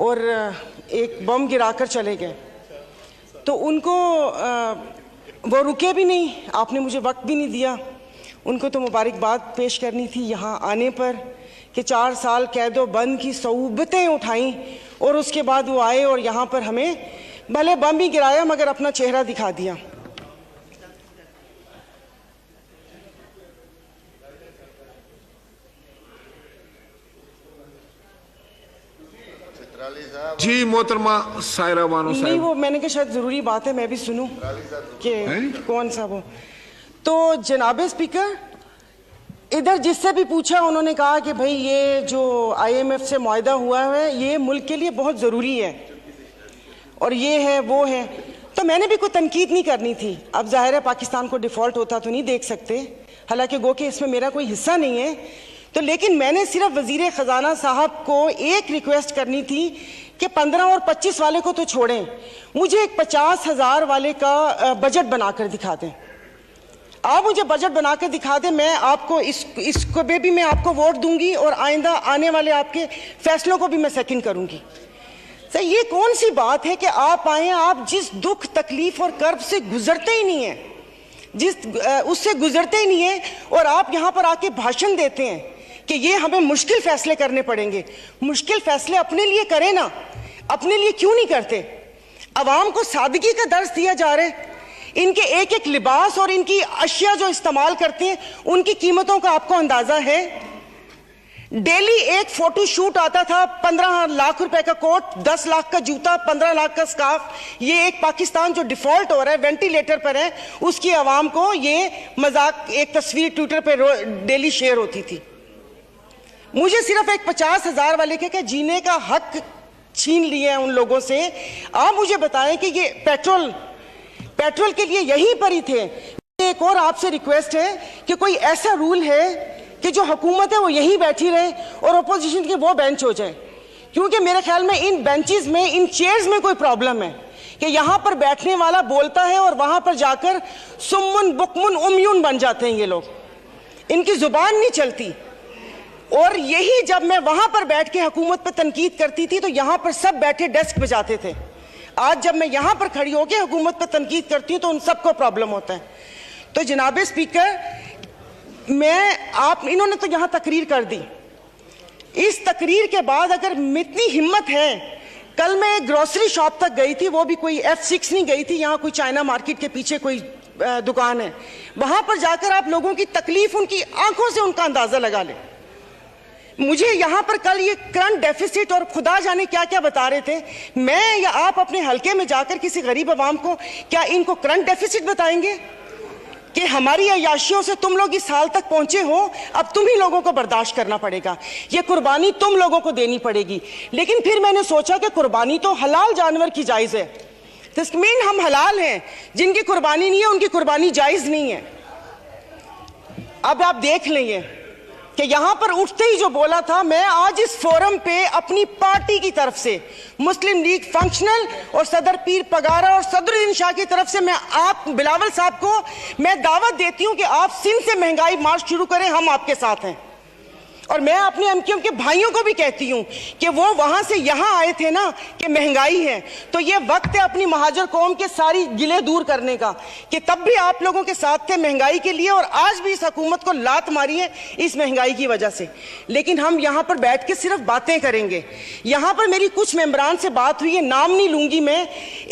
और एक बम गिराकर चले गए। तो उनको वो रुके भी नहीं, आपने मुझे वक्त भी नहीं दिया। उनको तो मुबारकबाद पेश करनी थी यहाँ आने पर कि 4 साल कैदो बंद की सऊबतें उठाई और उसके बाद वो आए और यहाँ पर हमें भले बम ही गिराया मगर अपना चेहरा दिखा दिया। जी मोहतरमा सायरा बानो साहब। नहीं, वो मैंने कहा शायद जरूरी बात है मैं भी सुनूं कि कौन सा वो। तो जनाबे स्पीकर, इधर जिससे भी पूछा उन्होंने कहा कि भाई ये जो IMF से मुआहदा हुआ है ये मुल्क के लिए बहुत ज़रूरी है और ये है वो है। तो मैंने भी कोई तनकीद नहीं करनी थी। अब जाहिर है पाकिस्तान को डिफ़ॉल्ट होता तो नहीं देख सकते, हालांकि गो कि इसमें मेरा कोई हिस्सा नहीं है। तो लेकिन मैंने सिर्फ वज़ीर ख़जाना साहब को एक रिक्वेस्ट करनी थी कि 15 और 25 वाले को तो छोड़ें, मुझे एक 50,000 वाले का बजट बनाकर दिखा दें। आप मुझे बजट बनाकर दिखा दें, मैं आपको इसको भी मैं आपको वोट दूंगी और आइंदा आने वाले आपके फैसलों को भी मैं सेकंड करूंगी। सर ये कौन सी बात है कि आप आए, आप जिस दुख तकलीफ और कर्ब से गुजरते ही नहीं हैं, उससे गुजरते ही नहीं है और आप यहाँ पर आके भाषण देते हैं कि ये हमें मुश्किल फैसले करने पड़ेंगे। मुश्किल फैसले अपने लिए करें ना, अपने लिए क्यों नहीं करते? अवाम को सादगी का दर्स दिया जा रहा है। इनके एक एक लिबास और इनकी अशिया जो इस्तेमाल करते हैं उनकी कीमतों का आपको अंदाजा है? डेली एक फोटो शूट आता था, 15 लाख रुपए का कोट, 10 लाख का जूता, 15 लाख का स्कार्फ। ये एक पाकिस्तान जो डिफॉल्ट हो रहा है, वेंटिलेटर पर है, उसकी आवाम को ये मजाक एक तस्वीर ट्विटर पर डेली शेयर होती थी। मुझे सिर्फ एक 50,000 वाले के जीने का हक छीन लिए हैं उन लोगों से। आप मुझे बताएं कि ये पेट्रोल के लिए यहीं पर ही थे। एक और आपसे रिक्वेस्ट है कि कोई ऐसा रूल है कि जो हुकूमत है वो यहीं बैठी रहे और अपोजिशन के वो बेंच हो जाए, क्योंकि मेरे ख्याल में इन बेंचेस में, इन चेयर्स में कोई प्रॉब्लम है कि यहाँ पर बैठने वाला बोलता है और वहां पर जाकर सुम्मुन बुकमुन उम्यून बन जाते हैं ये लोग, इनकी जुबान नहीं चलती। और यही जब मैं वहां पर बैठ के हुकूमत पर तनकीद करती थी तो यहाँ पर सब बैठे डेस्क बजाते थे। आज जब मैं यहाँ पर खड़ी होकर हुकूमत पर तनकीद करती हूँ तो उन सबको प्रॉब्लम होता है। तो जनाबे स्पीकर, इन्होंने तो यहाँ तकरीर कर दी। इस तकरीर के बाद अगर इतनी हिम्मत है, कल मैं एक ग्रोसरी शॉप तक गई थी, वो भी कोई F6 नहीं गई थी, यहाँ कोई चाइना मार्केट के पीछे कोई दुकान है, वहां पर जाकर आप लोगों की तकलीफ, उनकी आंखों से उनका अंदाजा लगा लें। मुझे यहाँ पर कल ये करंट डेफिसिट और खुदा जाने क्या क्या बता रहे थे। मैं या आप अपने हलके में जाकर किसी गरीब आवाम को क्या इनको करंट डेफिसिट बताएंगे कि हमारी अयाशियों से तुम लोग इस हाल तक पहुंचे हो, अब तुम ही लोगों को बर्दाश्त करना पड़ेगा, ये कुर्बानी तुम लोगों को देनी पड़ेगी। लेकिन फिर मैंने सोचा कि कुर्बानी तो हलाल जानवर की जायज़ है, तस्मीन हम हलाल हैं, जिनकी कुर्बानी नहीं है उनकी कुर्बानी जायज़ नहीं है। अब आप देख लेंगे कि यहां पर उठते ही जो बोला था, मैं आज इस फोरम पे अपनी पार्टी की तरफ से, मुस्लिम लीग फंक्शनल और सदर पीर पगारा और सदरुद्दीन शाह की तरफ से मैं आप बिलावल साहब को मैं दावत देती हूं कि आप सिंध से महंगाई मार्च शुरू करें, हम आपके साथ हैं। और मैं अपने एमक्यूएम के भाइयों को भी कहती हूं कि वो वहां से यहां आए थे ना कि महंगाई है, तो ये वक्त है अपनी महाजर कौम के सारी गिले दूर करने का कि तब भी आप लोगों के साथ थे महंगाई के लिए और आज भी इस हुकूमत को लात मारी है इस महंगाई की वजह से। लेकिन हम यहां पर बैठ के सिर्फ बातें करेंगे। यहां पर मेरी कुछ मेंबरान से बात हुई है, नाम नहीं लूंगी मैं।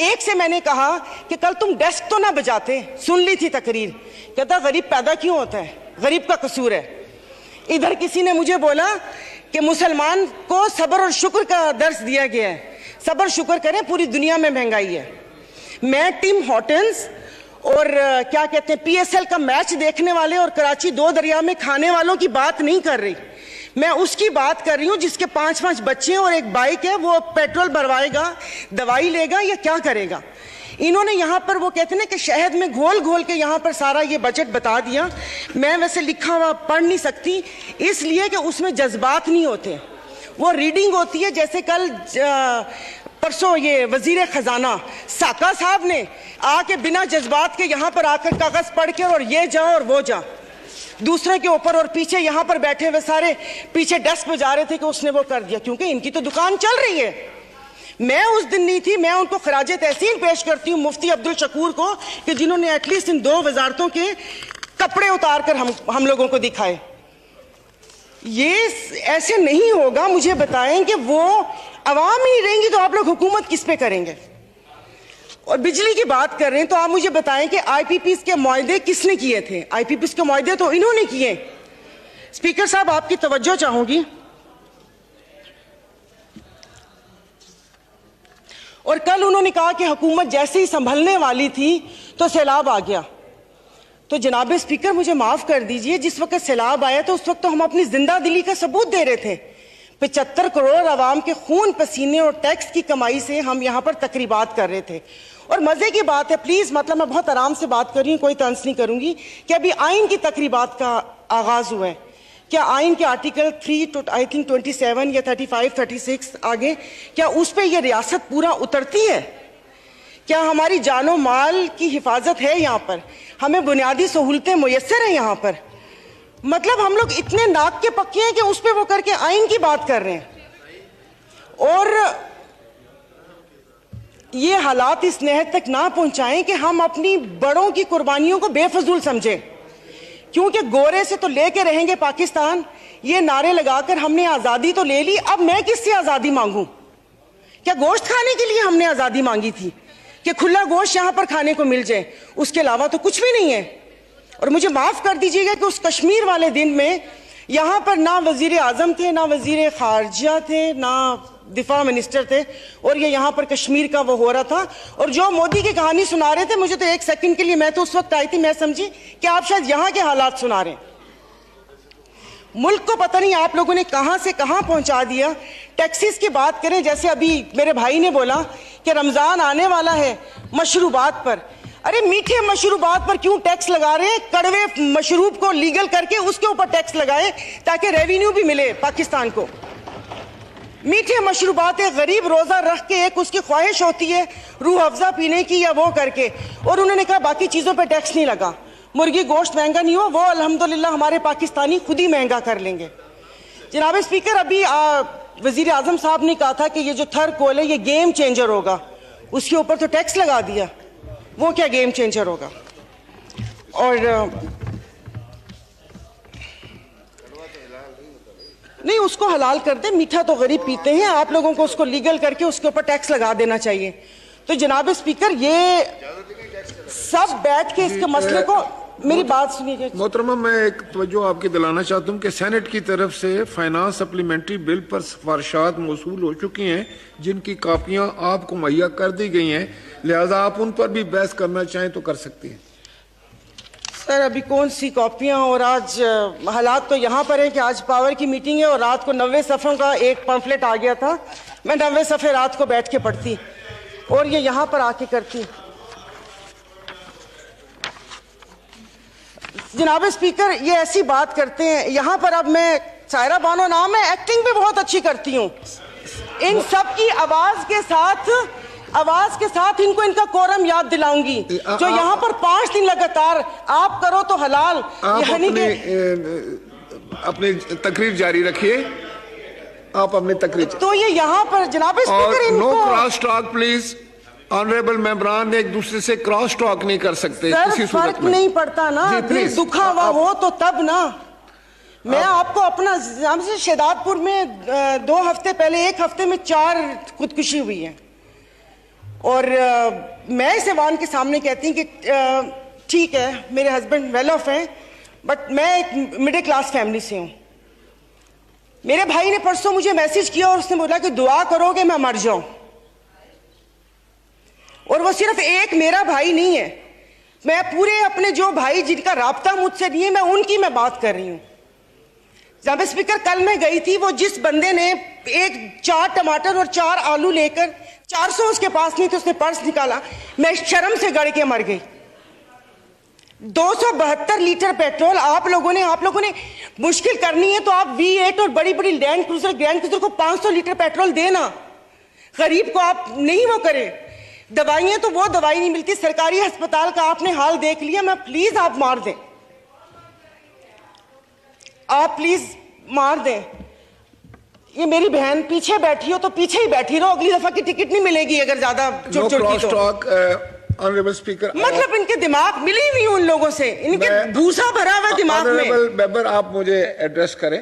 एक से मैंने कहा कि कल तुम डेस्क तो ना बजाते, सुन ली थी तकरीर, कहता गरीब पैदा क्यों होता है, गरीब का कसूर है। इधर किसी ने मुझे बोला कि मुसलमान को सब्र और शुक्र का दर्स दिया गया है, सब्र शुक्र करें, पूरी दुनिया में महंगाई है। मैं टिम हॉटन्स और क्या कहते हैं PSL का मैच देखने वाले और कराची 2 दरिया में खाने वालों की बात नहीं कर रही, मैं उसकी बात कर रही हूँ जिसके 5-5 बच्चे और एक बाइक है, वो पेट्रोल भरवाएगा, दवाई लेगा या क्या करेगा। इन्होंने यहाँ पर वो कहते हैं कि शहद में घोल घोल के यहाँ पर सारा ये बजट बता दिया। मैं वैसे लिखा हुआ पढ़ नहीं सकती इसलिए कि उसमें जज्बात नहीं होते, वो रीडिंग होती है। जैसे कल परसों ये वजीर खजाना साका साहब ने आके बिना जज्बात के यहाँ पर आकर कागज पढ़ के और ये जा और वो जा, दूसरे के ऊपर, और पीछे यहाँ पर बैठे हुए सारे पीछे डेस्क पे जा रहे थे कि उसने वो कर दिया, क्योंकि इनकी तो दुकान चल रही है। मैं उस दिन नहीं थी, मैं उनको खराजे तहसीन पेश करती हूँ मुफ्ती अब्दुल शकूर को कि जिन्होंने एटलीस्ट इन 2 वजारतों के कपड़े उतार कर हम लोगों को दिखाए। ये ऐसे नहीं होगा। मुझे बताएं कि वो अवाम ही नहीं रहेंगी तो आप लोग हुकूमत किस पे करेंगे? और बिजली की बात कर रहे हैं तो आप मुझे बताएं कि आईपीपीस के मुआहदे किसने किए थे? आईपीपीस के मुआहदे तो इन्होंने किए। स्पीकर साहब, आपकी तवज्जो चाहूंगी। और कल उन्होंने कहा कि हुकूमत जैसे ही संभलने वाली थी तो सैलाब आ गया। तो जनाब स्पीकर, मुझे माफ कर दीजिए, जिस वक्त सैलाब आया तो उस वक्त तो हम अपनी जिंदा दिली का सबूत दे रहे थे। 75 करोड़ आवाम के खून पसीने और टैक्स की कमाई से हम यहाँ पर तकरीबात कर रहे थे। और मजे की बात है, प्लीज, मतलब मैं बहुत आराम से बात कर रही हूँ, कोई तंज नहीं करूंगी, कि अभी आइन की तकरीबात का आगाज हुआ है। क्या आइन के आर्टिकल 3 तो आई थिंक 27 या 35, 36 आगे, क्या उस पर यह रियासत पूरा उतरती है? क्या हमारी जानो माल की हिफाजत है यहाँ पर? हमें बुनियादी सहूलतें मुयस्सर हैं यहाँ पर? मतलब हम लोग इतने नाक के पक्के हैं कि उस पर वो करके आइन की बात कर रहे हैं। और ये हालात इस नहद तक ना पहुंचाएं कि हम अपनी बड़ों की कुर्बानियों को बेफजूल समझें, क्योंकि गोरे से तो लेके रहेंगे पाकिस्तान, ये नारे लगाकर हमने आजादी तो ले ली, अब मैं किससे आजादी मांगूं? क्या गोश्त खाने के लिए हमने आजादी मांगी थी कि खुला गोश्त यहां पर खाने को मिल जाए? उसके अलावा तो कुछ भी नहीं है। और मुझे माफ कर दीजिएगा कि उस कश्मीर वाले दिन में यहां पर ना वजीर आजम थे, ना वजीर खारजा थे, ना दिफा मिनिस्टर थे, और ये यहाँ पर कश्मीर का वो हो रहा था। और जो मोदी की कहानी सुना रहे थे, मुझे तो एक सेकंड के लिए, मैं तो उस वक्त आई थी, मैं समझी कि आप शायद यहाँ के हालात सुना रहे हैं। मुल्क को पता नहीं आप लोगों ने कहां से कहां पहुंचा दिया। टैक्सीज की बात करें, जैसे अभी मेरे भाई ने बोला कि रमजान आने वाला है, मशरूबात पर, अरे मीठे मशरूबात पर क्यों टैक्स लगा रहे हैं? कड़वे मशरूब को लीगल करके उसके ऊपर टैक्स लगाएं ताकि रेवेन्यू भी मिले पाकिस्तान को। मीठे मशरूबात, एक गरीब रोजा रख के एक उसकी ख्वाहिश होती है रूह अफ़ज़ा पीने की या वो करके, और उन्होंने कहा बाकी चीज़ों पे टैक्स नहीं लगा। मुर्गी गोश्त महंगा नहीं हो, वो अल्हम्दुलिल्लाह हमारे पाकिस्तानी खुद ही महंगा कर लेंगे। जनाब स्पीकर, अभी वजीर आजम साहब ने कहा था कि ये जो थर कोल है ये गेम चेंजर होगा, उसके ऊपर तो टैक्स लगा दिया, वो क्या गेम चेंजर होगा? और नहीं, उसको हलाल कर दे, मीठा तो गरीब पीते हैं, आप लोगों को उसको लीगल करके उसके ऊपर टैक्स लगा देना चाहिए। तो जनाब स्पीकर, ये सब बैठ के इसके मसले को, मेरी बात सुनिए मोहतरमा, मैं एक तवज्जो आपकी दिलाना चाहता हूँ कि सेनेट की तरफ से फाइनेंस सप्लीमेंट्री बिल पर सिफारिशात मौसूल हो चुकी हैं, जिनकी कापियां आपको मुहैया कर दी गई हैं, लिहाजा आप उन पर भी बहस करना चाहें तो कर सकती हैं। सर, अभी कौन सी कॉपियां? और आज हालात तो यहाँ पर है कि आज पावर की मीटिंग है और रात को 90 सफ़ों का एक पम्फलेट आ गया था। मैं 90 सफ़े रात को बैठ के पढ़ती और ये यहाँ पर आके करती। जनाब स्पीकर, ये ऐसी बात करते हैं यहाँ पर। अब मैं, सायरा बानो नाम है, एक्टिंग भी बहुत अच्छी करती हूँ। इन सब की आवाज के साथ इनको इनका कोरम याद दिलाऊंगी। जो यहाँ पर 5 दिन लगातार आप करो तो हलाल, यानी कि अपनी तकरीर जारी रखिए, आप अपनी तकरीर। तो ये यहाँ पर जनाब speaker, no cross talk please. Honourable मेंबरान एक दूसरे से क्रॉस टॉक नहीं कर सकते किसी सूरत में। नहीं पड़ता ना, दुखा हुआ हो तो तब ना। मैं आपको अपना, हमसे शहदादपुर में 2 हफ्ते पहले, 1 हफ्ते में 4 खुदकुशी हुई है। और मैं इस ऐवान के सामने कहती हूँ कि ठीक है, मेरे हस्बैंड वेल ऑफ हैं, बट मैं एक मिडिल क्लास फैमिली से हूँ। मेरे भाई ने परसों मुझे मैसेज किया और उसने बोला कि दुआ करोगे मैं मर जाऊं। और वो सिर्फ एक मेरा भाई नहीं है, मैं पूरे अपने जो भाई जिनका राब्ता मुझसे नहीं है, मैं उनकी मैं बात कर रही हूँ। जनाब स्पीकर, कल मैं गई थी, वो जिस बंदे ने 4 टमाटर और 4 आलू लेकर 400 उसके पास नहीं थे, उसने पर्स निकाला, मैं शर्म से गड़ के मर गई। 272 लीटर पेट्रोल आप लोगों ने मुश्किल करनी है तो आप V8 और बड़ी बड़ी ग्रैंड क्रूजर को 500 लीटर पेट्रोल देना। गरीब को आप नहीं वो करें। दवाइयां तो वो दवाई नहीं मिलती। सरकारी अस्पताल का आपने हाल देख लिया, मैं प्लीज आप मार दें। आप प्लीज मार दें। ये मेरी बहन पीछे बैठी हो तो पीछे ही बैठी रहो, अगली दफा की टिकट नहीं मिलेगी अगर ज्यादा चुटचुटी तो। ऑनरेबल स्पीकर, मतलब इनके दिमाग मिली नहीं उन लोगों से, इनके भूसा भरा हुआ दिमाग में। ऑनरेबल मेंबर, आप मुझे एड्रेस करें।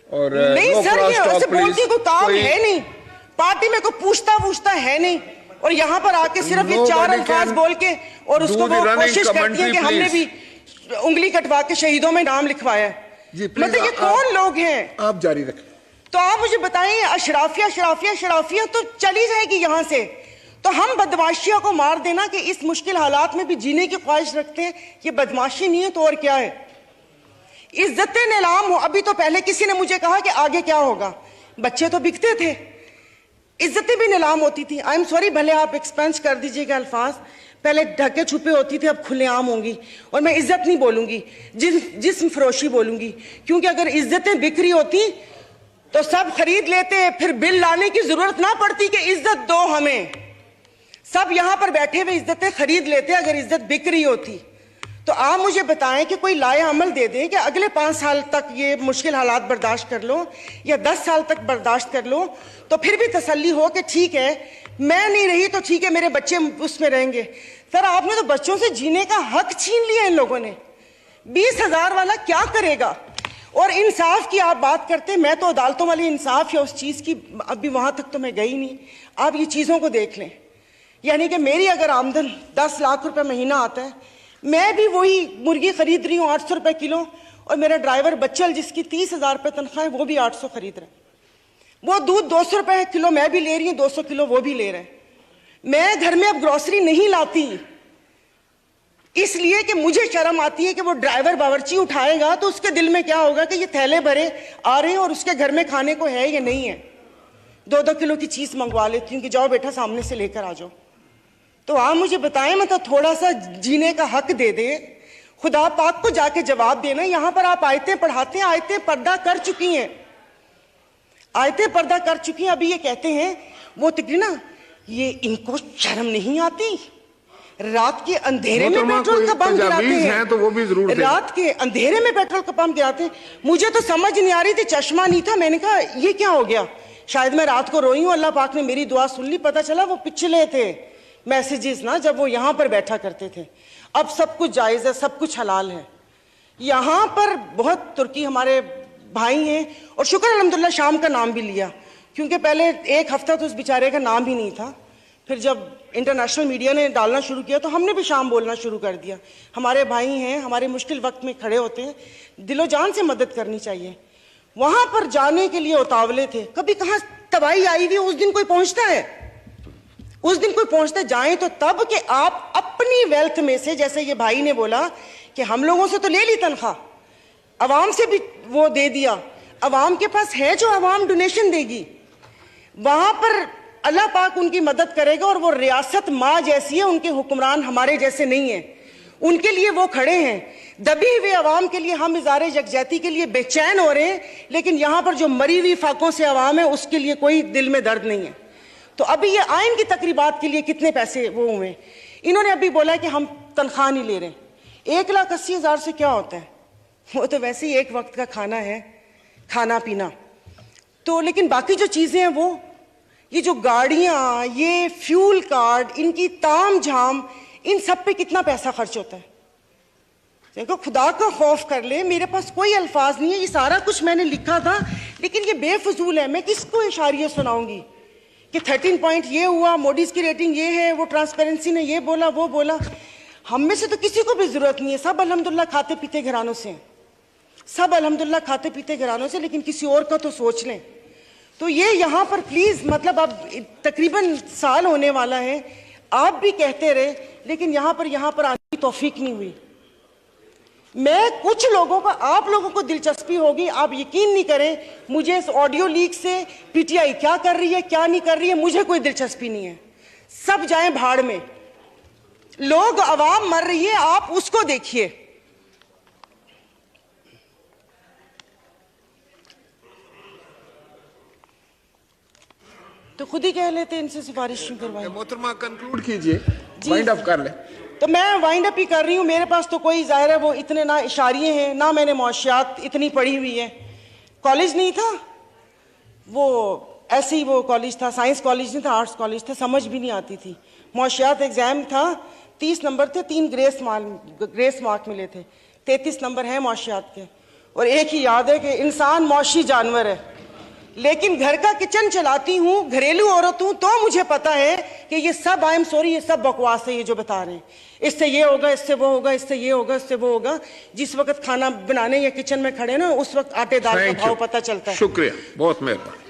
और नहीं सर, ये ऐसे बोलती कोई काम है नहीं, पार्टी में कोई पूछता है नहीं, और यहाँ पर आके सिर्फ ये 4 अल्फाज बोल के और उसको वो कोशिश करती है कि हमने भी उंगली कटवा के शहीदों में नाम लिखवाया है। मतलब ये कौन लोग हैं? आप जारी रखें। तो आप मुझे बताइए, अशराफिया तो चली जाएगी यहाँ से, तो हम बदमाशियों को मार देना कि इस मुश्किल हालात में भी जीने की ख्वाहिश रखते हैं, ये बदमाशी नहीं है तो और क्या है? इज्जतें नीलाम हो। अभी तो पहले किसी ने मुझे कहा कि आगे क्या होगा, बच्चे तो बिकते थे, इज्जतें भी नीलाम होती थी। आई एम सॉरी, भले आप एक्सपेंस कर दीजिएगा अल्फाज, पहले ढके छुपे होती थी, अब खुलेआम होंगी। और मैं इज्जत नहीं बोलूंगी, जिस्म फरोशी बोलूंगी, क्योंकि अगर इज्जतें बिक रही होती तो सब खरीद लेते, फिर बिल लाने की जरूरत ना पड़ती कि इज्जत दो हमें। सब यहां पर बैठे हुए इज्जतें खरीद लेते अगर इज्जत बिक रही होती। तो आप मुझे बताएं कि कोई लाए अमल दे दें कि अगले 5 साल तक ये मुश्किल हालात बर्दाश्त कर लो, या 10 साल तक बर्दाश्त कर लो, तो फिर भी तसल्ली हो कि ठीक है, मैं नहीं रही तो ठीक है, मेरे बच्चे उसमें रहेंगे। सर, आपने तो बच्चों से जीने का हक छीन लिया इन लोगों ने। 20,000 वाला क्या करेगा? और इंसाफ की आप बात करते हैं, मैं तो अदालतों वाली इंसाफ या उस चीज की अभी वहां तक तो मैं गई नहीं। आप ये चीजों को देख लें, यानी कि मेरी अगर आमदन 10 लाख रुपए महीना आता है, मैं भी वही मुर्गी खरीद रही हूँ 800 रुपए किलो, और मेरा ड्राइवर बच्चल जिसकी 30,000 रुपए तनख्वाह है वो भी 800 खरीद रहे हैं। वो दूध 200 रुपए किलो मैं भी ले रही हूँ, 200 किलो वो भी ले रहे हैं। मैं घर में अब ग्रोसरी नहीं लाती इसलिए कि मुझे शर्म आती है कि वो ड्राइवर बावर्ची उठाएगा तो उसके दिल में क्या होगा कि ये थैले भरे आ रहे हैं और उसके घर में खाने को है या नहीं है। 2-2 किलो की चीज मंगवा लेती हूँ कि जाओ बेटा सामने से लेकर आ जाओ। तो आप मुझे बताएं, मतलब थोड़ा सा जीने का हक दे दे, खुदा पाक को जाके जवाब देना। यहां पर आप आयतें पढ़ाते हैं, आयतें पर्दा कर चुकी हैं, आयतें पर्दा कर चुकी हैं। अभी ये कहते हैं वो तकरीना, ये इनको शर्म नहीं आती, रात के अंधेरे में पेट्रोल का पंप गिराते हैं, तो वो भी जरूर रात के अंधेरे में पेट्रोल का पंप गिराते हैं। मुझे तो समझ नहीं आ रही थी, चश्मा नहीं था, मैंने कहा ये क्या हो गया, शायद मैं रात को रोई हूं, अल्लाह पाक ने मेरी दुआ सुन ली। पता चला वो पिछले थे मैसेजेस ना, जब वो यहां पर बैठा करते थे। अब सब कुछ जायज है, सब कुछ हलाल है। यहां पर बहुत तुर्की हमारे भाई हैं, और शुक्र अल्हम्दुलिल्लाह शाम का नाम भी लिया, क्योंकि पहले 1 हफ्ता तो उस बेचारे का नाम ही नहीं था। फिर जब इंटरनेशनल मीडिया ने डालना शुरू किया तो हमने भी शाम बोलना शुरू कर दिया। हमारे भाई हैं, हमारे मुश्किल वक्त में खड़े होते हैं, दिलो जान से मदद करनी चाहिए। वहां पर जाने के लिए उतावले थे, कभी कहां तबाही आई हुई, उस दिन कोई पहुंचता है, उस दिन कोई पहुंचता जाए तो तब कि आप अपनी वेल्थ में से, जैसे ये भाई ने बोला कि हम लोगों से तो ले ली तनख्वाह, अवाम से भी वो दे दिया, अवाम के पास है जो अवाम डोनेशन देगी, वहां पर अल्लाह पाक उनकी मदद करेगा। और वो रियासत माँ जैसी है, उनके हुक्मरान हमारे जैसे नहीं है, उनके लिए वो खड़े हैं। दबी हुए अवाम के लिए हम इज़ारे यकजहती के लिए बेचैन हो रहे हैं, लेकिन यहां पर जो मरी हुई फाकों से अवाम है उसके लिए कोई दिल में दर्द नहीं है। तो अभी ये आइन की तकरीबात के लिए कितने पैसे वो हुए, इन्होंने अभी बोला कि हम तनख्वाह नहीं ले रहे। 1,80,000 से क्या होता है, वो तो वैसे ही एक वक्त का खाना है, खाना पीना तो। लेकिन बाकी जो चीजें हैं वो, ये जो गाड़ियां, ये फ्यूल कार्ड, इनकी ताम झाम, इन सब पे कितना पैसा खर्च होता है। देखो, खुदा का खौफ कर ले, मेरे पास कोई अल्फाज नहीं है, ये सारा कुछ मैंने लिखा था लेकिन ये बेफजूल है। मैं किसको इशारिया सुनाऊंगी कि 13 पॉइंट ये हुआ, मोडीज की रेटिंग ये है, वो ट्रांसपेरेंसी ने ये बोला वो बोला। हम में से तो किसी को भी जरूरत नहीं है, सब अल्हम्दुलिल्लाह खाते पीते घरानों से हैं, सब अल्हम्दुलिल्लाह खाते पीते घरानों से, लेकिन किसी और का तो सोच लें। तो ये यहाँ पर प्लीज, मतलब अब तकरीबन साल होने वाला है, आप भी कहते रहे, लेकिन यहाँ पर आने की तौफीक नहीं हुई। मैं कुछ लोगों का, आप लोगों को दिलचस्पी होगी, आप यकीन नहीं करें, मुझे इस ऑडियो लीक से पीटीआई क्या कर रही है क्या नहीं कर रही है मुझे कोई दिलचस्पी नहीं है। सब जाएं भाड़ में, लोग, अवाम मर रही है, आप उसको देखिए। तो खुद ही कह लेते, इनसे सिफारिश क्यों करवाएं। मोहतरमा कंक्लूड कीजिए, वाइंड अप कर ले। तो मैं वाइंड अप ही कर रही हूँ। मेरे पास तो कोई जाहिर है वो इतने ना इशारिये हैं, ना मैंने मौशियात इतनी पढ़ी हुई है। कॉलेज नहीं था वो, ऐसे ही वो कॉलेज था, साइंस कॉलेज नहीं था, आर्ट्स कॉलेज था, समझ भी नहीं आती थी। मौशियात एग्जाम था, 30 नंबर थे, 3 ग्रेस मार्क मिले थे, 33 नंबर है मौशियात के। और एक ही याद है कि इंसान मौशी जानवर है, लेकिन घर का किचन चलाती हूँ, घरेलू औरत हूँ, तो मुझे पता है कि ये सब, आई एम सॉरी, ये सब बकवास है ये जो बता रहे हैं। इससे ये होगा, इससे वो होगा, इससे ये होगा, इससे वो होगा। जिस वक्त खाना बनाने या किचन में खड़े ना, उस वक्त आटे दाल का भाव पता चलता है। शुक्रिया, बहुत मेहरबानी।